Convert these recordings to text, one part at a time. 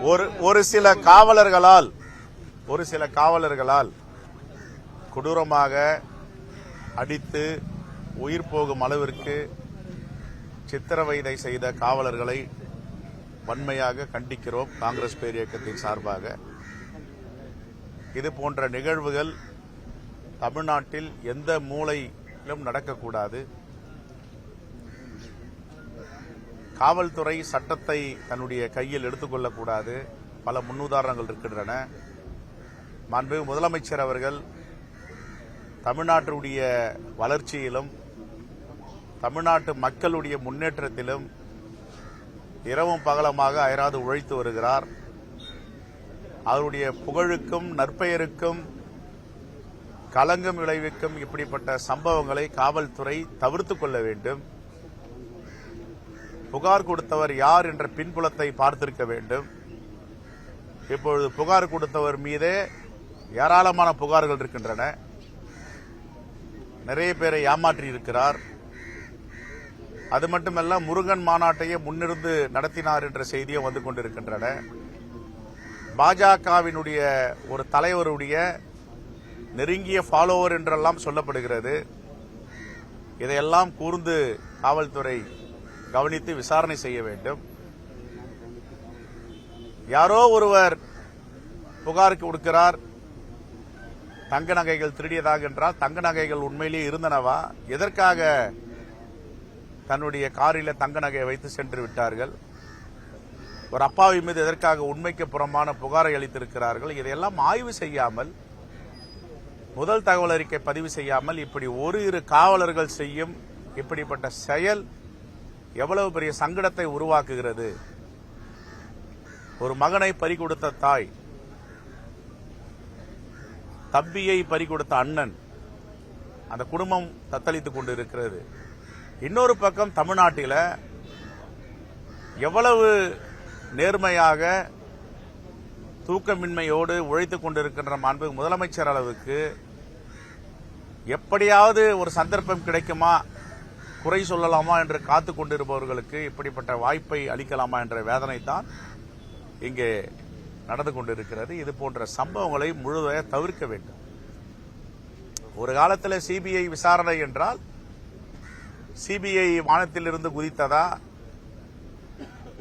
ஒரு சில காவலர்களால் கொடூரமாக அடித்து உயிர் போகும் அளவிற்கு சித்திரவதை செய்த காவலர்களை வன்மையாக கண்டிக்கிறோம். காங்கிரஸ் பேரியக்கத்தின் சார்பாக இது போன்ற நிகழ்வுகள் தமிழ்நாட்டில் எந்த மூலையிலும் நடக்கக்கூடாது. காவல்துறை சட்டத்தை தன்னுடைய கையில் எடுத்துக்கொள்ளக்கூடாது. பல முன்னுதாரணங்கள் இருக்கின்றன. மாண்புமிகு முதலமைச்சர் அவர்கள் தமிழ்நாட்டுடைய வளர்ச்சியிலும் தமிழ்நாட்டு மக்களுடைய முன்னேற்றத்திலும் இரவும் பகலமாக அயராது உழைத்து வருகிறார். அவருடைய புகழுக்கும் நற்பெயருக்கும் களங்கம் விளைவிக்கும் இப்படிப்பட்ட சம்பவங்களை காவல்துறை தவிர்த்துக் கொள்ள வேண்டும். புகார் கொடுத்தவர் யார் என்ற பின்புலத்தை பார்த்திருக்க வேண்டும். இப்பொழுது புகார் கொடுத்தவர் மீதே ஏராளமான புகார்கள் இருக்கின்றன. நிறைய பேரை ஏமாற்றி இருக்கிறார். அது மட்டுமல்ல, முருகன் மாநாட்டையே முன்னிருந்து நடத்தினார் என்ற செய்தியும் வந்து கொண்டிருக்கின்றன. பாஜகவினுடைய ஒரு தலைவருடைய நெருங்கிய ஃபாலோவர் என்றெல்லாம் சொல்லப்படுகிறது. இதையெல்லாம் கூர்ந்து காவல்துறை கவனித்து விசாரணை செய்ய வேண்டும். யாரோ ஒருவர் புகார் கொடுக்கிறார், தங்க நகைகள் திருடியதாக என்றால் தங்க நகைகள் உண்மையிலேயே இருந்தனவா? எதற்காக தன்னுடைய காரில் தங்க நகையை வைத்து சென்று விட்டார்கள்? ஒரு அப்பாவி மீது எதற்காக உண்மைக்கு புறம்பான புகாரை அளித்திருக்கிறார்கள்? இதையெல்லாம் ஆய்வு செய்யாமல், முதல் தகவல் அறிக்கை பதிவு செய்யாமல் இப்படி ஒரு இரு காவலர்கள் செய்யும் இப்படிப்பட்ட செயல் எவ்வளவு பெரிய சங்கடத்தை உருவாக்குகிறது. ஒரு மகனை பறிகொடுத்த தாய், தம்பியை பறிகொடுத்த அண்ணன், அந்த குடும்பம் தத்தளித்துக் கொண்டிருக்கிறது. இன்னொரு பக்கம் தமிழ்நாட்டில் எவ்வளவு நேர்மையாக தூக்கமின்மையோடு உழைத்துக் கொண்டிருக்கின்ற மாண்புமிகு முதலமைச்சர் அளவுக்கு எப்படியாவது ஒரு சந்தர்ப்பம் கிடைக்குமா, குறை சொல்லலாமா என்று காத்துக் கொண்டிருப்பவர்களுக்கு இப்படிப்பட்ட வாய்ப்பை அளிக்கலாமா என்ற வேதனை தான் இங்கே நடந்து கொண்டிருக்கிறது. இது போன்ற சம்பவங்களை முழுவதையாக தவிர்க்க வேண்டும். ஒரு காலத்தில் சிபிஐ விசாரணை என்றால் சிபிஐ வானத்திலிருந்து குதித்ததா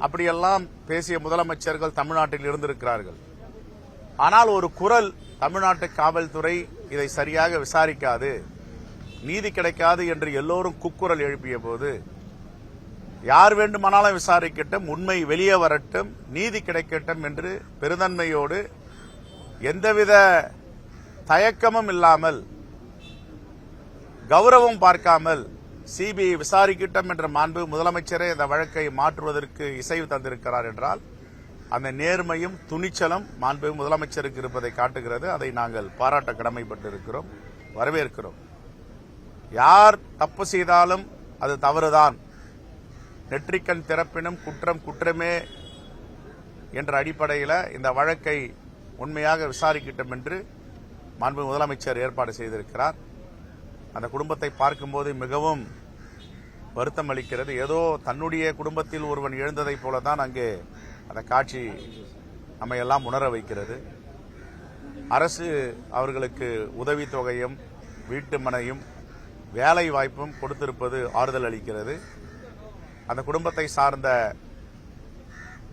அப்படியெல்லாம் பேசிய முதலமைச்சர்கள் தமிழ்நாட்டில் இருந்திருக்கிறார்கள். ஆனால் ஒரு குரல், தமிழ்நாட்டு காவல்துறை இதை சரியாக விசாரிக்காது, நீதி கிடைக்காது என்று எல்லோரும் குக்குரல் எழுப்பிய போது, யார் வேண்டுமானாலும் விசாரிக்கட்டும், உண்மை வெளியே வரட்டும், நீதி கிடைக்கட்டும் என்று பெருந்தன்மையோடு எந்தவித தயக்கமும் இல்லாமல், கௌரவம் பார்க்காமல் சிபிஐ விசாரிக்கட்டும் என்ற மாண்பு முதலமைச்சரே இந்த வழக்கை மாற்றுவதற்கு இசைவு தந்திருக்கிறார் என்றால் அந்த நேர்மையும் துணிச்சலும் மாண்பு முதலமைச்சருக்கு இருப்பதை காட்டுகிறது. அதை நாங்கள் பாராட்ட கடமைப்பட்டிருக்கிறோம், வரவேற்கிறோம். யார் தப்பு செய்தாலும் அது தவறுதான், நெற்றிக்கண் திறப்பினும் குற்றம் குற்றமே என்ற அடிப்படையில் இந்த வழக்கை உண்மையாக விசாரிக்கட்டும் என்று மாண்பு முதலமைச்சர் ஏற்பாடு செய்திருக்கிறார். அந்த குடும்பத்தை பார்க்கும்போது மிகவும் வருத்தம் அளிக்கிறது. ஏதோ தன்னுடைய குடும்பத்தில் ஒருவன் எழுந்ததைப் போலதான் அங்கே அந்த காட்சி நம்மை எல்லாம் உணர வைக்கிறது. அரசு அவர்களுக்கு உதவித்தொகையும் வீட்டு மனையும் வேலை வாய்ப்பும் கொடுத்திருப்பது ஆறுதல் அளிக்கிறது. அந்த குடும்பத்தை சார்ந்த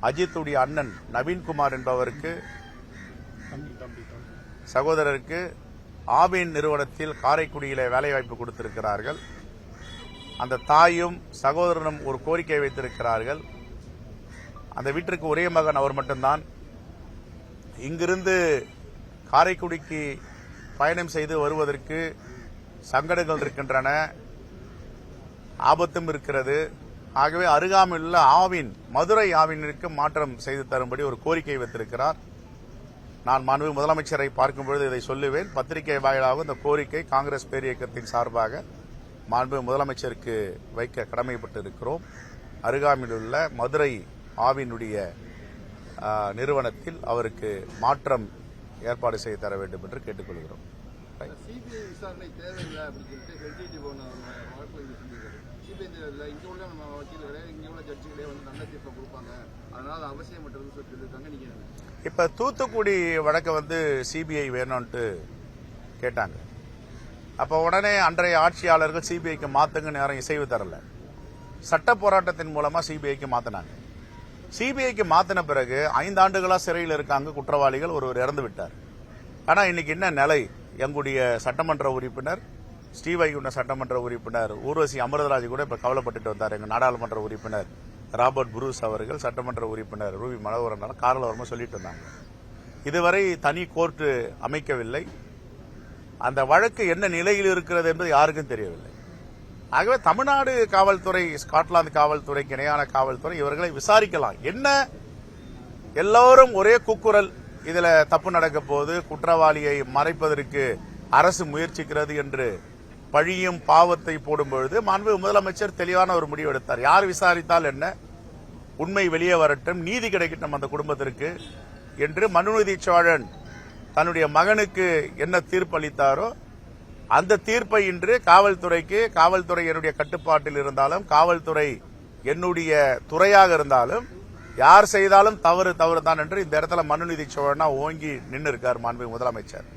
அஜித்துடைய அண்ணன் நவீன்குமார் என்பவருக்கு, சகோதரருக்கு ஆவின் நிறுவனத்தில் காரைக்குடியிலே வேலைவாய்ப்பு கொடுத்திருக்கிறார்கள். அந்த தாயும் சகோதரனும் ஒரு கோரிக்கை வைத்திருக்கிறார்கள். அந்த வீட்டிற்கு ஒரே மகன் அவர் மட்டும்தான். இங்கிருந்து காரைக்குடிக்கு பயணம் செய்து வருவதற்கு சங்கடங்கள் இருக்கின்றன, ஆபத்தும் இருக்கிறது. ஆகவே அருகாமையில் உள்ள ஆவின், மதுரை ஆவினிற்கு மாற்றம் செய்து தரும்படி ஒரு கோரிக்கை வைத்திருக்கிறார். நான் மாண்புமிகு முதலமைச்சரை பார்க்கும்பொழுது இதை சொல்லுவேன். பத்திரிகை வாயிலாக இந்த கோரிக்கை காங்கிரஸ் பேரியக்கத்தின் சார்பாக மாண்புமிகு முதலமைச்சருக்கு வைக்க கடமைப்பட்டிருக்கிறோம். அருகாமையில் உள்ள மதுரை ஆவினுடைய நிறுவனத்தில் அவருக்கு மாற்றம் ஏற்பாடு செய்து தர வேண்டும் என்று கேட்டுக்கொள்கிறோம். சிபிஐ இங்க உள்ள நம்ம வக்கீல்களே இங்க உள்ள ஜட்ஜிகளே வந்து நல்ல தீர்ப்பை கொடுப்பாங்க, அதனால அவசியம் மட்டும் சொல்லியிருக்காங்க. நீங்க இப்ப தூத்துக்குடி வழக்க வந்து சிபிஐ வேணும்ட்டு கேட்டாங்க. அப்ப உடனே அன்றைய ஆட்சியாளர்கள் சிபிஐக்கு மாத்துங்கன்னு யாரும் இசைவு தரல. சட்ட போராட்டத்தின் மூலமா சிபிஐக்கு மாத்தினாங்க. சிபிஐக்கு மாத்தின பிறகு 5 ஆண்டுகளா சிறையில் இருக்காங்க குற்றவாளிகள், ஒருவர் இறந்து விட்டார். ஆனா இன்னைக்கு என்ன நிலை? எங்களுடைய சட்டமன்ற உறுப்பினர் ஸ்ரீவைகுண்ட சட்டமன்ற உறுப்பினர் ஊர்வசி அமிர்தராஜ் கூட இப்ப கவலைப்பட்டுட்டு வந்தார். எங்க நாடாளுமன்ற உறுப்பினர் ராபர்ட் புரூஸ் அவர்கள், சட்டமன்ற உறுப்பினர் ரூபி மனோகரன் காரில் வரும்போது சொல்லிட்டு இருந்தாங்க, இதுவரை தனி கோர்ட்டு அமைக்கவில்லை, அந்த வழக்கு என்ன நிலையில் இருக்கிறது என்பது யாருக்கும் தெரியவில்லை. ஆகவே தமிழ்நாடு காவல்துறை, ஸ்காட்லாந்து காவல்துறைக்கு இணையான காவல்துறை இவர்களை விசாரிக்கலாம். என்ன எல்லோரும் ஒரே கூக்குரல், இதுல தப்பு நடக்க போது, குற்றவாளியை மறைப்பதற்கு அரசு முயற்சிக்கிறது என்று பழியும் பாவத்தை போடும்பொழுது மாண்புமிகு முதலமைச்சர் தெளிவான ஒரு முடிவு எடுத்தார். யார் விசாரித்தால் என்ன, உண்மை வெளியே வரட்டும், நீதி கிடைக்கட்டும் அந்த குடும்பத்திற்கு என்று மனுநீதி சோழன் தன்னுடைய மகனுக்கு என்ன தீர்ப்பு அளித்தாரோ அந்த தீர்ப்பை இன்று காவல்துறைக்கு, காவல்துறை என்னுடைய கட்டுப்பாட்டில் இருந்தாலும், காவல்துறை என்னுடைய துறையாக இருந்தாலும், யார் செய்தாலும் தவறு தான் என்று இந்த இடத்துல மனுநீதி சோழனா ஓங்கி நின்று இருக்கார் மாண்புமிகு முதலமைச்சர்.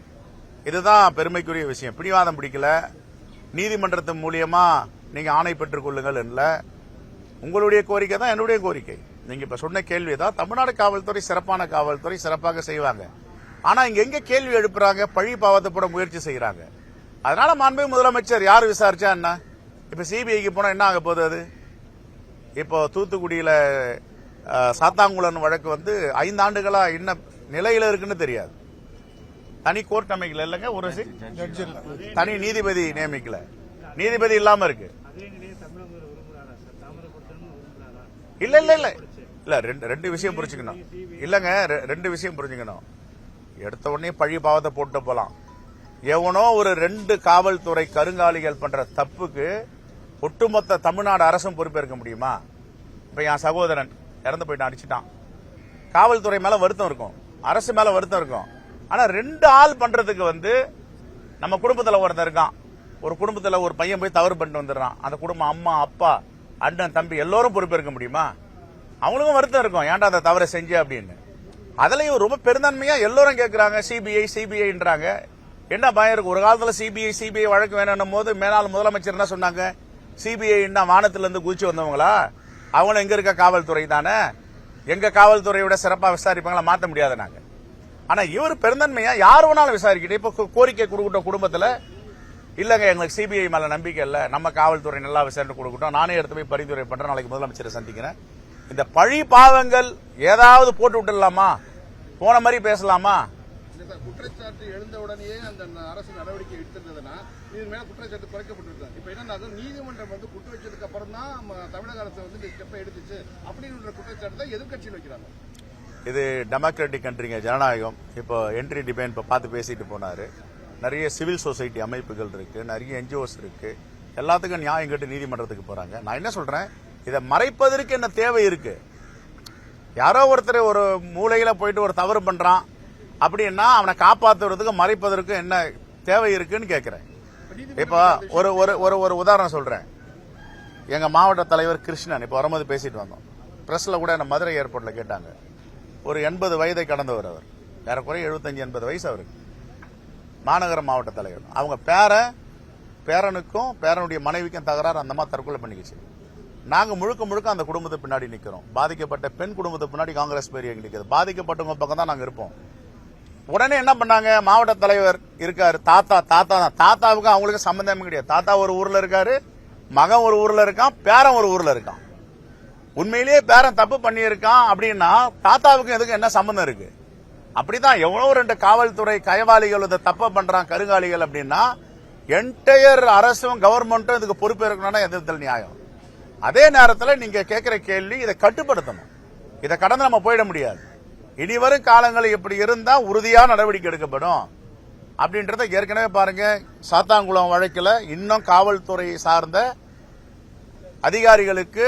இதுதான் பெருமைக்குரிய விஷயம். பிடிவாதம் பிடிக்கல, நீதிமன்றத்தின் மூலியமா நீங்க ஆணை பெற்றுக் கொள்ளுங்கள் இல்ல, உங்களுடைய கோரிக்கை தான் என்னுடைய கோரிக்கை. நீங்க இப்ப சொன்ன கேள்விதான். தமிழ்நாடு காவல்துறை சிறப்பான காவல்துறை, சிறப்பாக செய்வாங்க. ஆனா இங்க எங்க கேள்வி எழுப்புறாங்க, பழி பாவத்தை போட முயற்சி செய்யறாங்க. அதனால மாண்புமிகு முதலமைச்சர் யார் விசாரிச்சா என்ன, இப்ப சிபிஐக்கு போனா என்ன ஆக போகுது? அது இப்போ தூத்துக்குடியில சாத்தாங்குளம் வழக்கு வந்து 5 ஆண்டுகளா என்ன நிலையில இருக்குன்னு தெரியாது. தனி கோர்ட் அமைக்கல இல்லங்க, ஒரு தனி நீதிபதி நியமிக்கல, நீதிபதி இல்லாம இருக்கு. இல்ல இல்ல இல்ல இல்ல ரெண்டு விஷயம் புரிஞ்சுக்கணும். இல்லங்க, 2 விஷயம் புரிஞ்சுக்கணும். எடுத்த உடனே பழி பாவத்தை போட்டு போலாம். எவனோ ஒரு 2 காவல்துறை கருங்காலிகள் பண்ற தப்புக்கு ஒட்டுமொத்த தமிழ்நாடு அரசும் பொறுப்பேற்க முடியுமா? இப்ப என் சகோதரன் இறந்து போயிட்டு அடிச்சுட்டான், காவல்துறை மேல வருத்தம் இருக்கும், அரசு மேல வருத்தம் இருக்கும். ஆனா 2 ஆள் பண்றதுக்கு வந்து நம்ம குடும்பத்துல ஒருத்தர் இருக்கான், ஒரு குடும்பத்துல ஒரு பையன் போய் தவறு பண்ணிட்டு வந்துடுறான், அந்த குடும்பம் அம்மா அப்பா அண்ணன் தம்பி எல்லோரும் பொறுப்பேற்க முடியுமா? அவங்களுக்கும் வருத்தம் இருக்கும், ஏன்டா அந்த தவறை செஞ்ச அப்படின்னு. அதுலயும் ரொம்ப பெருந்தன்மையா எல்லோரும் கேட்கறாங்க சிபிஐன்றாங்க. என்ன பயம் இருக்கு? ஒரு காலத்துல சிபிஐ வழக்கு வேணும் போது மேலாள் முதலமைச்சர் என்ன சொன்னாங்க, சிபிஐ வானத்துல இருந்து குதிச்சு வந்தவங்களா, அவங்களும் எங்க இருக்க காவல்துறை தானே, எங்க காவல்துறையோட சிறப்பா விசாரிப்பாங்களா, மாத்த முடியாது நாங்க. ஆனா இவர் பெருந்தன்மையா யார் வேணாலும் விசாரிக்கிட்டு, இப்ப கோரிக்கை கொடுக்கட்டும் குடும்பத்துல, இல்லங்க எங்களுக்கு சிபிஐ மேல நம்பிக்கை இல்ல, நம்ம காவல்துறை நல்லா விசாரணை கொடுக்கட்டும், நானே எடுத்து போய் பரிந்துரை பண்றேன், நாளைக்கு முதலமைச்சரை சந்திக்கிறேன். இந்த பழி பாவங்கள் ஏதாவது போட்டு விட்டுலாமா, போன மாதிரி பேசலாமா? குற்றச்சாட்டு எழுந்த உடனே அந்த அரசு நடவடிக்கை எடுத்திருந்ததுன்னா இது மேல குற்றச்சாட்டு குறைக்கப்பட்டிருக்காங்க. இப்ப என்ன நீதிமன்றம் வந்து குற்றம் வச்சதுக்கு அப்புறம் தான் தமிழக அரசு வந்து இந்த ஸ்டெப்பை எடுத்துச்சு அப்படின்னு குற்றச்சாட்டு தான் எதிர்கட்சியில் வைக்கிறாங்க. இது டெமோக்ராட்டிக் கண்ட்ரிங்க, ஜனநாயகம். இப்போ என்ட்ரி டிபேட் இப்ப பார்த்து பேசிட்டு போனாரு. நிறைய சிவில் சொசைட்டி அமைப்புகள் இருக்கு, நிறைய என்ஜிஓஸ் இருக்கு, எல்லாத்துக்கும் நியாயம் கேட்டு நீதிமன்றத்துக்கு போறாங்க. நான் என்ன சொல்றேன், இதை மறைப்பதற்கு என்ன தேவை இருக்கு? யாரோ ஒருத்தர் ஒரு மூலையில போயிட்டு ஒரு தவறு பண்றான் அப்படின்னா அவனை காப்பாற்றுறதுக்கு மறைப்பதற்கு என்ன தேவை இருக்குன்னு கேட்கிறேன். இப்போ ஒரு உதாரணம் சொல்றேன். எங்க மாவட்ட தலைவர் கிருஷ்ணன் இப்ப வரும்போது பேசிட்டு வந்தோம், பிரஸ்ல கூட என்ன மதுரை ஏர்போர்ட்ல கேட்டாங்க. ஒரு 80 வயதை கடந்தவர், அவர் ஏறக்குறைய 75-80 வயசு அவருக்கு, மாநகர மாவட்ட தலைவர். அவங்க பேரனுக்கும் பேரனுடைய மனைவிக்கும் தகராறு, அந்த மாதிரி தற்கொலை பண்ணிக்கிச்சு. நாங்க முழுக்க அந்த குடும்பத்தை பின்னாடி நிக்கிறோம். பாதிக்கப்பட்ட பெண் குடும்பத்தை பின்னாடி காங்கிரஸ் பேர் எங்க நிக்கிறது, பாதிக்கப்பட்டவங்க பக்கம் தான் நாங்க இருப்போம். உடனே என்ன பண்ணாங்க, மாவட்ட தலைவர் இருக்காரு, தாத்தாவுக்கு அவங்களுக்கு சம்பந்தமே கிடையாது. தாத்தா ஒரு ஊர்ல இருக்காரு, மகன் ஒரு ஊர்ல இருக்கான், பேரன் ஒரு ஊர்ல இருக்கான். உண்மையிலேயே பேரன் தப்பு பண்ணியிருக்கான் அப்படின்னா தாத்தாவுக்கு எதுக்கு என்ன சம்பந்தம் இருக்கு? அப்படிதான் எவ்வளவு 2 காவல்துறை கயவாளிகள் தப்ப பண்றான், கருங்காலிகள் அப்படின்னா என்டையர் அரசும் கவர்மெண்ட்டும் இதுக்கு பொறுப்பு இருக்கணும்னா எதிர்த்தல் நியாயம். அதே நேரத்தில் நீங்க கேட்கிற கேள்வி, இதை கட்டுப்படுத்தணும், இதை கடந்து நம்ம போயிட முடியாது. இனி வரும் காலங்களில் இப்படி இருந்தா உறுதியான நடவடிக்கை எடுக்கப்படும் அப்படின்றத ஏற்கனவே பாருங்க. சாத்தாங்குளம் வழக்கில் இன்னும் காவல்துறை சார்ந்த அதிகாரிகளுக்கு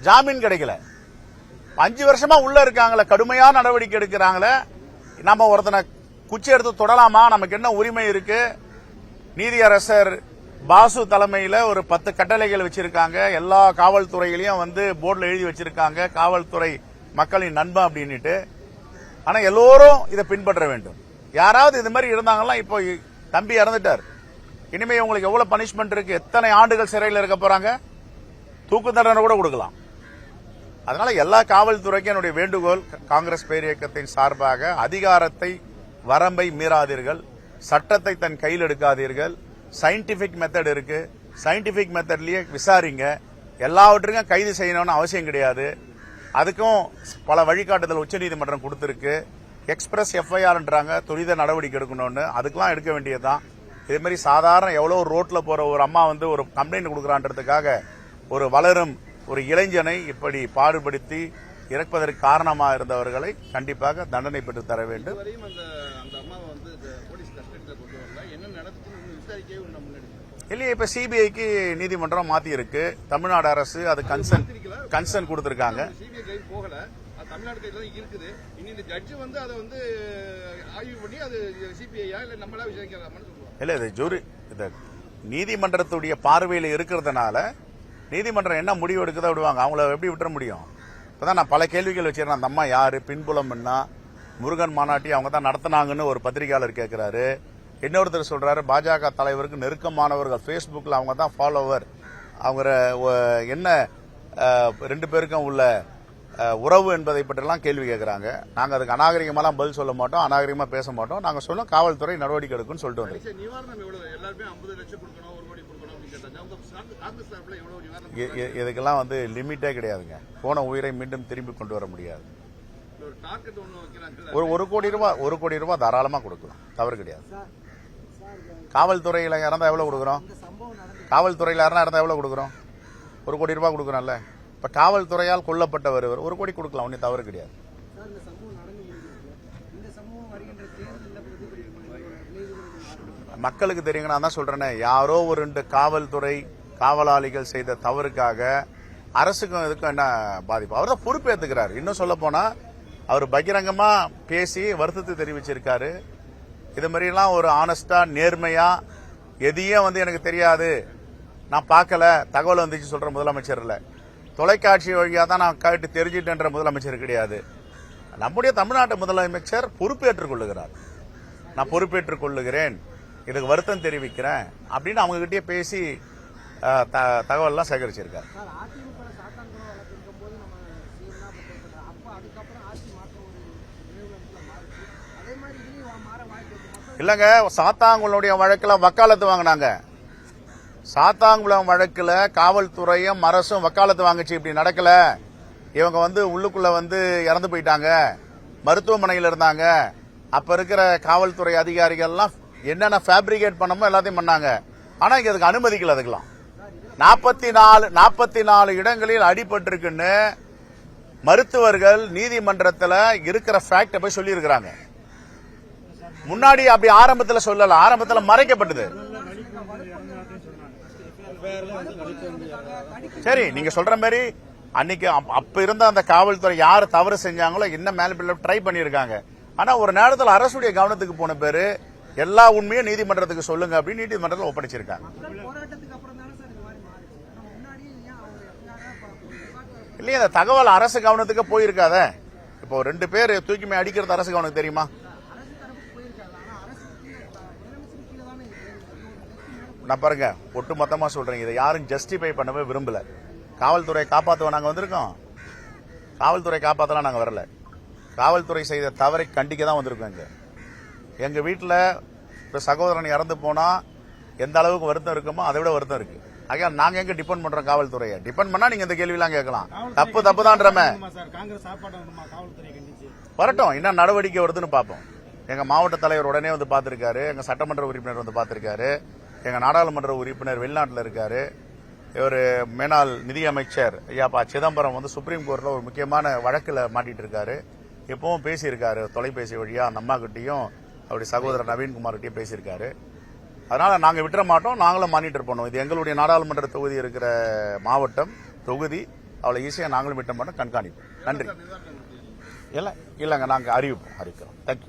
ஜாமீன் கிடைக்கல, 5 வருஷமா உள்ள இருக்காங்களே, கடுமையான நடவடிக்கை எடுக்கிறாங்களே. நம்ம ஒருத்தனை குச்சி எடுத்து தொடலாமா? நமக்கு என்ன உரிமை இருக்கு? நீதியரசர் பாசு தலைமையில ஒரு 10 கட்டளைகள் வச்சிருக்காங்க. எல்லா காவல்துறையிலையும் வந்து போர்டுல எழுதி வச்சிருக்காங்க, காவல்துறை மக்களின் நண்பன் அப்படின்னுட்டு. ஆனா எல்லோரும் இதை பின்பற்ற வேண்டும். யாராவது இது மாதிரி இருந்தாங்கன்னா, இப்போ தம்பி இறந்துட்டார், இனிமே உங்களுக்கு எவ்வளவு பனிஷ்மெண்ட் இருக்கு, எத்தனை ஆண்டுகள் சிறையில் இருக்க போறாங்க, தூக்கு தண்டனை கூட கொடுக்கலாம். அதனால எல்லா காவல்துறைக்கும் என்னுடைய வேண்டுகோள், காங்கிரஸ் பேரியக்கத்தின் சார்பாக அதிகாரத்தை வரம்பை மீறாதீர்கள், சட்டத்தை தன் கையில் எடுக்காதீர்கள். சயின்டிபிக் மெத்தட் இருக்கு, சயின்டிபிக் மெத்தட்லயே விசாரிங்க. எல்லாவற்றுக்கும் கைது செய்யணும்னு அவசியம் கிடையாது. அதுக்கும் பல வழிகாட்டுதல் உச்சநீதிமன்றம் கொடுத்திருக்கு. எக்ஸ்பிரஸ் எஃப்ஐஆர்ன்றாங்க, துரித நடவடிக்கை எடுக்கணும்னு. அதுக்கெல்லாம் எடுக்க வேண்டியதுதான். இதே மாதிரி சாதாரண எவ்வளவு ரோட்ல போற ஒரு அம்மா வந்து ஒரு கம்ப்ளைண்ட் கொடுக்கறான்றதுக்காக ஒரு வளரும் ஒரு இளைஞனை இப்படி பாடுபடுத்தி இறப்பதற்கு காரணமாக இருந்தவர்களை கண்டிப்பாக தண்டனை பெற்று தர வேண்டும். இல்லையே, இப்ப சிபிஐக்கு நீதிமன்றம் மாத்தி இருக்கு. தமிழ்நாடு அரசு அது கன்சர்ன் கொடுத்திருக்காங்க. தமிழ்நாடு கையில தான் இருக்குது. இனி இந்த ஜட்ஜ் வந்து அதை வந்து ஆய்வு பண்ணி அது சிபிஐயா இல்ல நம்மளா விசாரிக்கலாமான்னு சொல்லுவாங்க. இல்ல, இது ஜூரி நீதிமன்றத்துடைய பார்வையில் இருக்கிறதுனால நீதிமன்றம் என்ன முடிவு எடுக்குதோ விடுவாங்க. அவங்கள எப்படி விட்டுற முடியும்? இப்பதான் நான் பல கேள்விகள் வச்சிருக்கேன். அந்த அம்மா யாரு, பின்புலம் என்ன, முருகன் மாநாட்டி அவங்க தான் நடத்தினாங்கன்னு ஒரு பத்திரிகையாளர் கேட்கிறாரு. இன்னொருத்தர் சொல்றாரு, பாஜக தலைவருக்கு நெருக்கமானவர்கள், பேஸ்புக்ல அவங்க தான் ஃபாலோவர், அவங்க என்ன 2 பேருக்கும் உள்ள உறவு என்பதை பற்றிலாம் கேள்வி கேட்கிறாங்க. நாங்க அதுக்கு அநாகரிகமெல்லாம் பதில் சொல்ல மாட்டோம், அநாகரிகமா பேச மாட்டோம். நாங்க சொல்லும் காவல்துறை நடவடிக்கை எடுக்குன்னு சொல்லிட்டு வந்தோம். இதுக்கெல்லாம் வந்து லிமிட்டே கிடையாதுங்க. போன உயிரை மீண்டும் திரும்பி கொண்டு வர முடியாது. ஒரு கோடி ரூபாய் தாராளமா கொடுக்கலாம், தவறு கிடையாது. காவல்துறையில இறந்தா எவ்வளவு கொடுக்குறோம்? காவல்துறையில இறந்தா எவ்வளவு கொடுக்குறோம்? 1 கோடி ரூபாய் கொடுக்குறோம்ல. இப்ப காவல்துறையால் கொல்லப்பட்டவர் 1 கோடி கொடுக்கலாம், ஒன்னும் தவறு கிடையாது. மக்களுக்கு தெரியுங்க, நான் தான் சொல்றேனே, யாரோ ஒரு 2 காவல்துறை காவலாளிகள் செய்த தவறுக்காக அரசுக்கும் இதுக்கும் என்ன பாதிப்பு? அவர் தான் பொறுப்பேற்றுக்கிறார். இன்னும் சொல்ல போனா அவர் பகிரங்கமா பேசி வருத்தத்தை தெரிவிச்சிருக்காரு. இது மாதிரிலாம் ஒரு ஆனஸ்டா நேர்மையா எதையும் வந்து எனக்கு தெரியாது, நான் பார்க்கல, தகவல் வந்துச்சு சொல்ற முதலமைச்சர் இல்ல. தொலைக்காட்சி வழியா தான் நான் கேட்டு தெரிஞ்சிட்டேன்ற முதலமைச்சர் கிடையாது. நம்முடைய தமிழ்நாட்டு முதலமைச்சர் பொறுப்பேற்றுக் கொள்ளுகிறார். நான் பொறுப்பேற்றுக் கொள்ளுகிறேன், இதுக்கு வருத்தம் தெரிவிக்கிறேன் அப்படின்னு அவங்க கிட்டே பேசி தகவல் எல்லாம் சேகரிச்சிருக்காரு. இல்லங்க, சாத்தாங்குளோடைய வழக்கில் வக்காலத்து வாங்கினாங்க. சாத்தாங்குளம் வழக்குல காவல்துறையும் அரசும் வக்காலத்து வாங்குச்சு. இப்படி நடக்கல, இவங்க வந்து உள்ளுக்குள்ள வந்து இறந்து போயிட்டாங்க, மருத்துவமனையில் இருந்தாங்க. அப்ப இருக்கிற காவல்துறை அதிகாரிகள் எல்லாம் என்னென்ன ஃபேப்ரிகேட் பண்ணமோ எல்லாத்தையும் பண்ணாங்க. ஆனா இங்க அதுக்கு அனுமதிக்கல. அதுக்கெல்லாம் 44 இடங்களில் அடிபட்டிருக்குன்னு மருத்துவர்கள் நீதிமன்றத்தில் இருக்கிற ஃபேக்ட போய் சொல்லி இருக்கிறாங்க. முன்னாடி அப்படி ஆரம்பத்தில் சொல்லல, ஆரம்பத்தில் மறைக்கப்பட்டது. சரி, நீங்க சொல்ற மாதிரி அன்னைக்கு அப்ப இருந்த அந்த காவல்துறை யாரு தவறு செஞ்சாங்களோ என்ன மேல ட்ரை பண்ணிருக்காங்க. ஆனா ஒரு நேரத்தில் அரசுடைய கவனத்துக்கு போன பேரு எல்லா உண்மையும் நீதிமன்றத்துக்கு சொல்லுங்க அப்படின்னு நீதிமன்றத்தில் ஒப்படைச்சிருக்காங்க. இல்லையா, இந்த தகவல் அரசு கவனத்துக்கு போயிருக்காத. இப்போ 2 பேர் தூக்கிமே அடிக்கிறது அரசு கவனத்துக்கு தெரியுமா? நான் பாருங்க, ஒட்டு மொத்தமா சொல்றேன், இதை யாரும் ஜஸ்டிஃபை பண்ணவே விரும்பல. காவல்துறை காப்பாற்றுவோம் நாங்க வந்திருக்கோம், காவல்துறை காப்பாற்றலாம் நாங்க வரல. காவல்துறை செய்த தவறை கண்டிக்க தான் வந்திருக்கோம். எங்க வீட்டுல இப்ப சகோதரன் இறந்து போனா எந்த அளவுக்கு வருத்தம் இருக்குமோ அதை விட வருத்தம் இருக்கு. ஆக நாங்க எங்க டிபெண்ட் பண்றோம் காவல்துறையை? டிபெண்ட் பண்ணா நீங்க இந்த கேள்வி எல்லாம் கேட்கலாம். தப்பு தான்றமே. வரட்டும், என்ன நடவடிக்கை வருதுன்னு பாப்போம். எங்க மாவட்ட தலைவர் உடனே வந்து பாத்திருக்காரு, எங்க சட்டமன்ற உறுப்பினர் வந்து பாத்திருக்காரு, எங்க நாடாளுமன்ற உறுப்பினர் வெளிநாட்டில் இருக்காரு, ஒரு மேனாள் நிதியமைச்சர் ஐயா சிதம்பரம் வந்து சுப்ரீம் கோர்ட்ல ஒரு முக்கியமான வழக்குல மாட்டிட்டு இருக்காரு. எப்பவும் பேசியிருக்காரு தொலைபேசி வழியா, அந்த அம்மா கிட்டையும் அவருடைய சகோதரர் நவீன்குமார் கிட்டையும் பேசியிருக்காரு. அதனால நாங்க விட்டுற மாட்டோம், நாங்களும் மானிட்டர் பண்ணுவோம். இது எங்களுடைய நாடாளுமன்ற தொகுதி இருக்கிற மாவட்டம் தொகுதி, அவளை ஈஸியா நாங்களும் விட்ட மாட்டோம், கண்காணிப்போம். நன்றி. இல்லங்க, நாங்க அறிவிக்கிறோம். தேங்க்யூ.